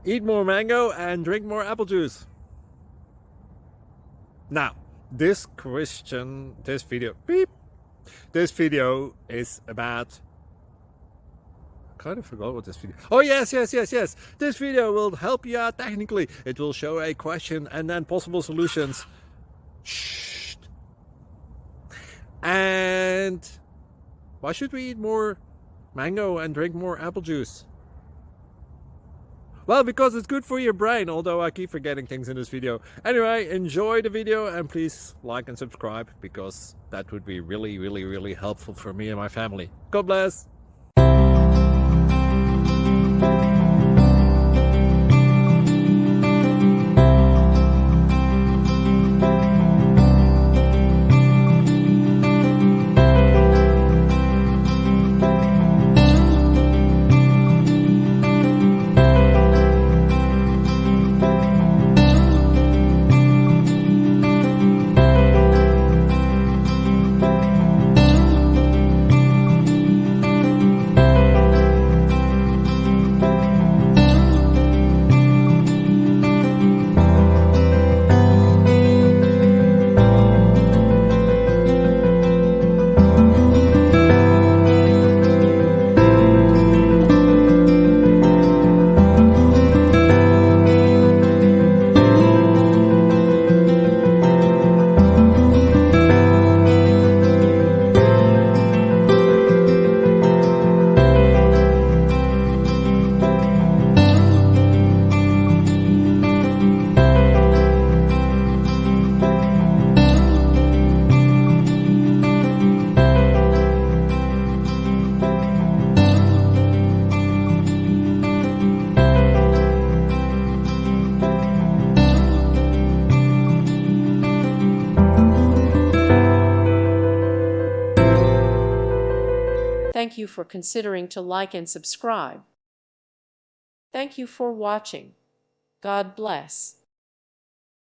Eat more mango and drink more apple juice. Now, this video is about, I kind of forgot what this video. Oh, yes. This video will help you out technically. It will show a question and then possible solutions. Shh. And why should we eat more mango and drink more apple juice? Well, because it's good for your brain, although I keep forgetting things in this video. Anyway, enjoy the video and please like and subscribe, because that would be really helpful for me and my family. God bless! Thank you for considering to like and subscribe. Thank you for watching. God bless.